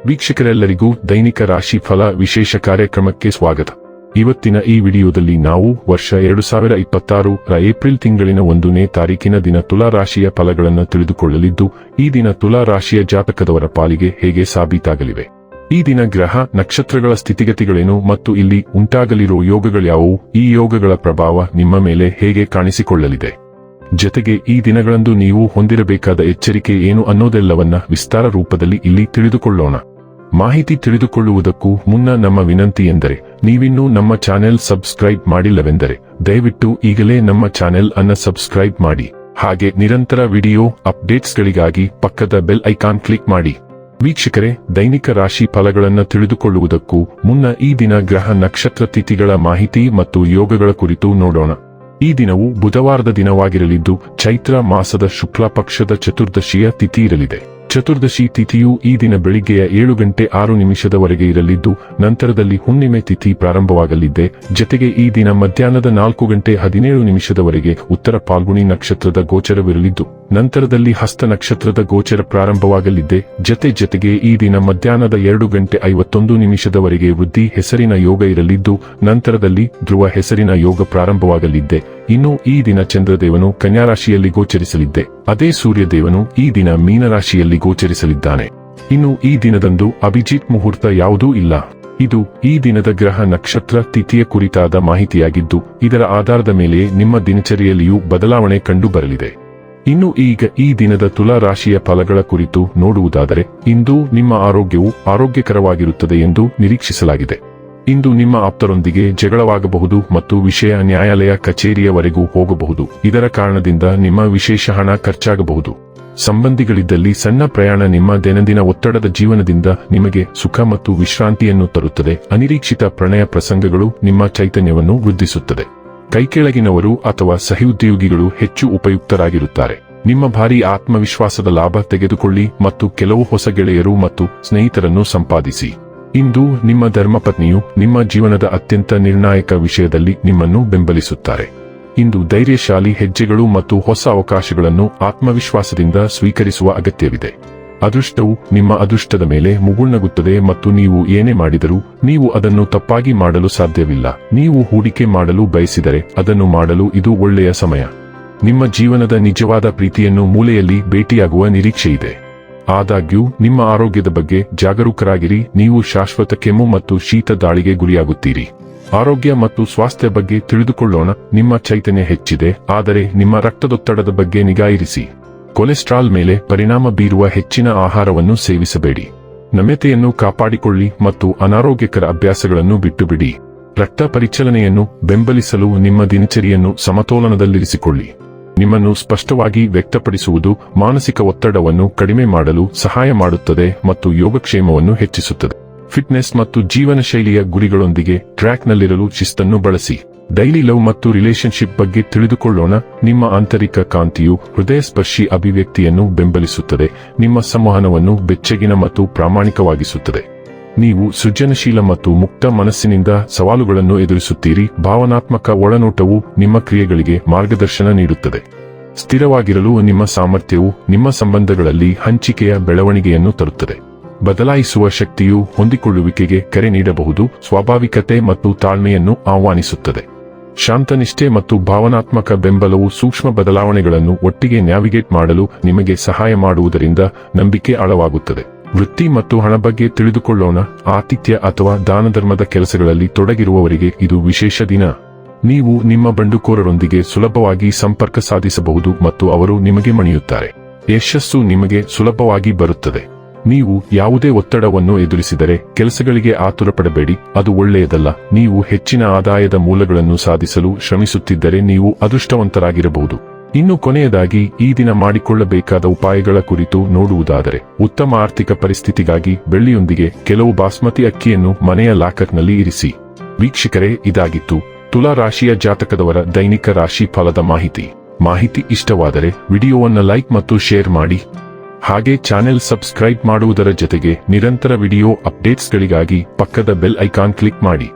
ವೀಕ್ಷಕರೆಲ್ಲರಿಗೂ ದೈನಿಕ ರಾಶಿ ಫಲ ವಿಶೇಷ ಕಾರ್ಯಕ್ರಮಕ್ಕೆ ಸ್ವಾಗತ. ಇವತ್ತಿನ ಈ ವಿಡಿಯೋದಲ್ಲಿ ನಾವು ವರ್ಷ 2026 ರ ಏಪ್ರಿಲ್ ತಿಂಗಳಿನ 1ನೇ ತಾರೀಕಿನ ದಿನ ತುಲಾ ರಾಶಿಯ ಫಲಗಳನ್ನು ತಿಳಿದುಕೊಳ್ಳಲಿದ್ದು, ಈ ದಿನ ತುಲಾ ರಾಶಿಯ ಜಾತಕದವರ ಪಾಲಿಗೆ ಹೇಗೆ ಸಾಬೀತಾಗಲಿವೆ, ಈ ದಿನ ಗ್ರಹ ನಕ್ಷತ್ರಗಳ ಸ್ಥಿತಿಗತಿಗಳೇನು ಮತ್ತು ಇಲ್ಲಿ ಉಂಟಾಗಲಿರುವ ಯೋಗಗಳ್ಯಾವುವು, ಈ ಯೋಗಗಳ ಪ್ರಭಾವ ನಿಮ್ಮ ಮೇಲೆ ಹೇಗೆ ಕಾಣಿಸಿಕೊಳ್ಳಲಿದೆ, ಜೊತೆಗೆ ಈ ದಿನಗಳಂದು ನೀವು ಹೊಂದಿರಬೇಕಾದ ಎಚ್ಚರಿಕೆ ಏನು ಅನ್ನೋದೆಲ್ಲವನ್ನ ವಿಸ್ತಾರ ರೂಪದಲ್ಲಿ ಇಲ್ಲಿ ತಿಳಿದುಕೊಳ್ಳೋಣ. ಮಾಹಿತಿ ತಿಳಿದುಕೊಳ್ಳುವುದಕ್ಕೂ ಮುನ್ನ ನಮ್ಮ ವಿನಂತಿ ಎಂದರೆ, ನೀವಿನ್ನೂ ನಮ್ಮ ಚಾನೆಲ್ ಸಬ್ಸ್ಕ್ರೈಬ್ ಮಾಡಿಲ್ಲವೆಂದರೆ ದಯವಿಟ್ಟು ಈಗಲೇ ನಮ್ಮ ಚಾನೆಲ್ ಅನ್ನ ಸಬ್ಸ್ಕ್ರೈಬ್ ಮಾಡಿ. ಹಾಗೆ ನಿರಂತರ ವಿಡಿಯೋ ಅಪ್ಡೇಟ್ಸ್ಗಳಿಗಾಗಿ ಪಕ್ಕದ ಬೆಲ್ ಐಕಾನ್ ಕ್ಲಿಕ್ ಮಾಡಿ. ವೀಕ್ಷಕರೇ, ದೈನಿಕ ರಾಶಿ ಫಲಗಳನ್ನು ತಿಳಿದುಕೊಳ್ಳುವುದಕ್ಕೂ ಮುನ್ನ ಈ ದಿನ ಗ್ರಹ ನಕ್ಷತ್ರ ತಿಥಿಗಳ ಮಾಹಿತಿ ಮತ್ತು ಯೋಗಗಳ ಕುರಿತು ನೋಡೋಣ. ಈ ದಿನವು ಬುಧವಾರದ ದಿನವಾಗಿರಲಿದ್ದು, ಚೈತ್ರ ಮಾಸದ ಶುಕ್ಲ ಪಕ್ಷದ ಚತುರ್ದಶಿಯ ತಿಥಿ ಇರಲಿದೆ. ಚತುರ್ದಶಿ ತಿಥಿಯು ಈ ದಿನ ಬೆಳಿಗ್ಗೆಯ 7:06 ಇರಲಿದ್ದು, ನಂತರದಲ್ಲಿ ಹುಣ್ಣಿಮೆ ತಿಥಿ ಪ್ರಾರಂಭವಾಗಲಿದೆ. ಜೊತೆಗೆ ಈ ದಿನ ಮಧ್ಯಾಹ್ನದ 4:17 ಉತ್ತರ ಪಾಲ್ಗುಣಿ ನಕ್ಷತ್ರದ ಗೋಚರವಿರಲಿದ್ದು, ನಂತರದಲ್ಲಿ ಹಸ್ತ ನಕ್ಷತ್ರದ ಗೋಚರ ಪ್ರಾರಂಭವಾಗಲಿದೆ. ಜೊತೆಗೆ ಈ ದಿನ ಮಧ್ಯಾಹ್ನದ 2:51 ವೃದ್ಧಿ ಹೆಸರಿನ ಯೋಗ ಇರಲಿದ್ದು, ನಂತರದಲ್ಲಿ ಧ್ರುವ ಹೆಸರಿನ ಯೋಗ ಪ್ರಾರಂಭವಾಗಲಿದೆ. ಇನ್ನು ಈ ದಿನ ಚಂದ್ರದೇವನು ಕನ್ಯಾ ರಾಶಿಯಲ್ಲಿ ಗೋಚರಿಸಲಿದ್ದೆ, ಅದೇ ಸೂರ್ಯದೇವನು ಈ ದಿನ ಮೀನರಾಶಿಯಲ್ಲಿ ಗೋಚರಿಸಲಿದ್ದಾನೆ. ಇನ್ನು ಈ ದಿನದಂದು ಅಭಿಜಿತ್ ಮುಹೂರ್ತ ಯಾವುದೂ ಇಲ್ಲ. ಇದು ಈ ದಿನದ ಗ್ರಹ ನಕ್ಷತ್ರ ತಿಥಿಯ ಕುರಿತಾದ ಮಾಹಿತಿಯಾಗಿದ್ದು, ಇದರ ಆಧಾರದ ಮೇಲೆ ನಿಮ್ಮ ದಿನಚರಿಯಲ್ಲಿಯೂ ಬದಲಾವಣೆ ಕಂಡು ಬರಲಿದೆ. ಇನ್ನು ಈಗ ಈ ದಿನದ ತುಲಾ ರಾಶಿಯ ಫಲಗಳ ಕುರಿತು ನೋಡುವುದಾದರೆ, ಇಂದು ನಿಮ್ಮ ಆರೋಗ್ಯವು ಆರೋಗ್ಯಕರವಾಗಿರುತ್ತದೆ ಎಂದು ನಿರೀಕ್ಷಿಸಲಾಗಿದೆ. ಇಂದು ನಿಮ್ಮ ಆಪ್ತರೊಂದಿಗೆ ಜಗಳವಾಗಬಹುದು ಮತ್ತು ವಿಷಯ ನ್ಯಾಯಾಲಯ ಕಚೇರಿಯವರೆಗೂ ಹೋಗಬಹುದು. ಇದರ ಕಾರಣದಿಂದ ನಿಮ್ಮ ವಿಶೇಷ ಹಣ ಖರ್ಚಾಗಬಹುದು. ಸಂಬಂಧಿಗಳಿದ್ದಲ್ಲಿ ಸಣ್ಣ ಪ್ರಯಾಣ ನಿಮ್ಮ ದೈನಂದಿನ ಒತ್ತಡದ ಜೀವನದಿಂದ ನಿಮಗೆ ಸುಖ ಮತ್ತು ವಿಶ್ರಾಂತಿಯನ್ನು ತರುತ್ತದೆ. ಅನಿರೀಕ್ಷಿತ ಪ್ರಣಯ ಪ್ರಸಂಗಗಳು ನಿಮ್ಮ ಚೈತನ್ಯವನ್ನು ವೃದ್ಧಿಸುತ್ತದೆ. ಕೈಕೆಳಗಿನವರು ಅಥವಾ ಸಹೋದ್ಯೋಗಿಗಳು ಹೆಚ್ಚು ಉಪಯುಕ್ತರಾಗಿರುತ್ತಾರೆ. ನಿಮ್ಮ ಭಾರೀ ಆತ್ಮವಿಶ್ವಾಸದ ಲಾಭ ತೆಗೆದುಕೊಳ್ಳಿ ಮತ್ತು ಕೆಲವು ಹೊಸ ಗೆಳೆಯರು ಮತ್ತು ಸ್ನೇಹಿತರನ್ನು ಸಂಪಾದಿಸಿ. ಇಂದು ನಿಮ್ಮ ಧರ್ಮಪತ್ನಿಯು ನಿಮ್ಮ ಜೀವನದ ಅತ್ಯಂತ ನಿರ್ಣಾಯಕ ವಿಷಯದಲ್ಲಿ ನಿಮ್ಮನ್ನು ಬೆಂಬಲಿಸುತ್ತಾರೆ. ಇಂದು ಧೈರ್ಯಶಾಲಿ ಹೆಜ್ಜೆಗಳು ಮತ್ತು ಹೊಸ ಅವಕಾಶಗಳನ್ನು ಆತ್ಮವಿಶ್ವಾಸದಿಂದ ಸ್ವೀಕರಿಸುವ ಅಗತ್ಯವಿದೆ. ಅದೃಷ್ಟವು ನಿಮ್ಮ ಅದೃಷ್ಟದ ಮೇಲೆ ಮುಗುಳ್ನಗುತ್ತದೆ ಮತ್ತು ನೀವು ಏನೇ ಮಾಡಿದರೂ ನೀವು ಅದನ್ನು ತಪ್ಪಾಗಿ ಮಾಡಲು ಸಾಧ್ಯವಿಲ್ಲ. ನೀವು ಹೂಡಿಕೆ ಮಾಡಲು ಬಯಸಿದರೆ ಅದನ್ನು ಮಾಡಲು ಇದು ಒಳ್ಳೆಯ ಸಮಯ. ನಿಮ್ಮ ಜೀವನದ ನಿಜವಾದ ಪ್ರೀತಿಯನ್ನು ಮೂಲೆಯಲ್ಲಿ ಭೇಟಿಯಾಗುವ ನಿರೀಕ್ಷೆಯಿದೆ. ಆದಾಗ್ಯೂ ನಿಮ್ಮ ಆರೋಗ್ಯದ ಬಗ್ಗೆ ಜಾಗರೂಕರಾಗಿರಿ. ನೀವು ಶಾಶ್ವತ ಕೆಮ್ಮು ಮತ್ತು ಶೀತ ದಾಳಿಗೆ ಗುರಿಯಾಗುತ್ತೀರಿ. ಆರೋಗ್ಯ ಮತ್ತು ಸ್ವಾಸ್ಥ್ಯ ಬಗ್ಗೆ ತಿಳಿದುಕೊಳ್ಳೋಣ. ನಿಮ್ಮ ಚೈತನ್ಯ ಹೆಚ್ಚಿದೆ, ಆದರೆ ನಿಮ್ಮ ರಕ್ತದೊತ್ತಡದ ಬಗ್ಗೆ ನಿಗಾ ಇರಿಸಿ. ಕೊಲೆಸ್ಟ್ರಾಲ್ ಮೇಲೆ ಪರಿಣಾಮ ಬೀರುವ ಹೆಚ್ಚಿನ ಆಹಾರವನ್ನು ಸೇವಿಸಬೇಡಿ. ನಮ್ಯತೆಯನ್ನು ಕಾಪಾಡಿಕೊಳ್ಳಿ ಮತ್ತು ಅನಾರೋಗ್ಯಕರ ಅಭ್ಯಾಸಗಳನ್ನು ಬಿಟ್ಟುಬಿಡಿ. ರಕ್ತ ಪರಿಚಲನೆಯನ್ನು ಬೆಂಬಲಿಸಲು ನಿಮ್ಮ ದಿನಚರಿಯನ್ನು ಸಮತೋಲನದಲ್ಲಿರಿಸಿಕೊಳ್ಳಿ. ನಿಮ್ಮನ್ನು ಸ್ಪಷ್ಟವಾಗಿ ವ್ಯಕ್ತಪಡಿಸುವುದು ಮಾನಸಿಕ ಒತ್ತಡವನ್ನು ಕಡಿಮೆ ಮಾಡಲು ಸಹಾಯ ಮಾಡುತ್ತದೆ ಮತ್ತು ಯೋಗಕ್ಷೇಮವನ್ನು ಹೆಚ್ಚಿಸುತ್ತದೆ. ಫಿಟ್ನೆಸ್ ಮತ್ತು ಜೀವನ ಶೈಲಿಯ ಗುರಿಗಳೊಂದಿಗೆ ಟ್ರ್ಯಾಕ್ನಲ್ಲಿರಲು ಶಿಸ್ತನ್ನು ಬಳಸಿ. ಡೈಲಿ ಲವ್ ಮತ್ತು ರಿಲೇಶನ್ಶಿಪ್ ಬಗ್ಗೆ ತಿಳಿದುಕೊಳ್ಳೋಣ. ನಿಮ್ಮ ಆಂತರಿಕ ಕಾಂತಿಯು ಹೃದಯಸ್ಪರ್ಶಿ ಅಭಿವ್ಯಕ್ತಿಯನ್ನು ಬೆಂಬಲಿಸುತ್ತದೆ. ನಿಮ್ಮ ಸಂವಹನವನ್ನು ಬೆಚ್ಚಗಿನ ಮತ್ತು ಪ್ರಾಮಾಣಿಕವಾಗಿಸುತ್ತದೆ. ನೀವು ಸೃಜನಶೀಲ ಮತ್ತು ಮುಕ್ತ ಮನಸ್ಸಿನಿಂದ ಸವಾಲುಗಳನ್ನು ಎದುರಿಸುತ್ತೀರಿ. ಭಾವನಾತ್ಮಕ ಒಳನೋಟವು ನಿಮ್ಮ ಕ್ರಿಯೆಗಳಿಗೆ ಮಾರ್ಗದರ್ಶನ ನೀಡುತ್ತದೆ. ಸ್ಥಿರವಾಗಿರಲು ನಿಮ್ಮ ಸಾಮರ್ಥ್ಯವು ನಿಮ್ಮ ಸಂಬಂಧಗಳಲ್ಲಿ ಹಂಚಿಕೆಯ ಬೆಳವಣಿಗೆಯನ್ನು ತರುತ್ತದೆ. ಬದಲಾಯಿಸುವ ಶಕ್ತಿಯು ಹೊಂದಿಕೊಳ್ಳುವಿಕೆಗೆ ಕರೆ ನೀಡಬಹುದು. ಸ್ವಾಭಾವಿಕತೆ ಮತ್ತು ತಾಳ್ಮೆಯನ್ನು ಆಹ್ವಾನಿಸುತ್ತದೆ. ಶಾಂತನಿಷ್ಠೆ ಮತ್ತು ಭಾವನಾತ್ಮಕ ಬೆಂಬಲವು ಸೂಕ್ಷ್ಮ ಬದಲಾವಣೆಗಳನ್ನು ಒಟ್ಟಿಗೆ ನ್ಯಾವಿಗೇಟ್ ಮಾಡಲು ನಿಮಗೆ ಸಹಾಯ ಮಾಡುವುದರಿಂದ ನಂಬಿಕೆ ಆಳವಾಗುತ್ತದೆ. ವೃತ್ತಿ ಮತ್ತು ಹಣ ಬಗ್ಗೆ ತಿಳಿದುಕೊಳ್ಳೋಣ. ಆತಿಥ್ಯ ಅಥವಾ ದಾನಧರ್ಮದ ಕೆಲಸಗಳಲ್ಲಿ ತೊಡಗಿರುವವರಿಗೆ ಇದು ವಿಶೇಷ ದಿನ. ನೀವು ನಿಮ್ಮ ಬಂಡುಕೋರರೊಂದಿಗೆ ಸುಲಭವಾಗಿ ಸಂಪರ್ಕ ಸಾಧಿಸಬಹುದು ಮತ್ತು ಅವರು ನಿಮಗೆ ಮಣಿಯುತ್ತಾರೆ. ಯಶಸ್ಸು ನಿಮಗೆ ಸುಲಭವಾಗಿ ಬರುತ್ತದೆ. ನೀವು ಯಾವುದೇ ಒತ್ತಡವನ್ನು ಎದುರಿಸಿದರೆ ಕೆಲಸಗಳಿಗೆ ಆತುರಪಡಬೇಡಿ, ಅದು ಒಳ್ಳೆಯದಲ್ಲ. ನೀವು ಹೆಚ್ಚಿನ ಆದಾಯದ ಮೂಲಗಳನ್ನು ಸಾಧಿಸಲು ಶ್ರಮಿಸುತ್ತಿದ್ದರೆ ನೀವು ಅದೃಷ್ಟವಂತರಾಗಿರಬಹುದು. ಇನ್ನು ಕೊನೆಯದಾಗಿ ಈ ದಿನ ಮಾಡಿಕೊಳ್ಳಬೇಕಾದ ಉಪಾಯಗಳ ಕುರಿತು ನೋಡುವುದಾದರೆ, ಉತ್ತಮ ಆರ್ಥಿಕ ಪರಿಸ್ಥಿತಿಗಾಗಿ ಬೆಳ್ಳಿಯೊಂದಿಗೆ ಕೆಲವು ಬಾಸ್ಮತಿ ಅಕ್ಕಿಯನ್ನು ಮನೆಯ ಲಾಕರ್ನಲ್ಲಿ ಇರಿಸಿ. ವೀಕ್ಷಕರೇ, ಇದಾಗಿತ್ತು ತುಲಾ ರಾಶಿಯ ಜಾತಕದವರ ದೈನಿಕ ರಾಶಿ ಫಲದ ಮಾಹಿತಿ ಇಷ್ಟವಾದರೆ ವಿಡಿಯೋವನ್ನು ಲೈಕ್ ಮತ್ತು ಶೇರ್ ಮಾಡಿ. ಹಾಗೆ ಚಾನೆಲ್ ಸಬ್ಸ್ಕ್ರೈಬ್ ಮಾಡುವುದರ ಜೊತೆಗೆ ನಿರಂತರ ವಿಡಿಯೋ ಅಪ್ಡೇಟ್ಸ್ಗಳಿಗಾಗಿ ಪಕ್ಕದ ಬೆಲ್ ಐಕಾನ್ ಕ್ಲಿಕ್ ಮಾಡಿ.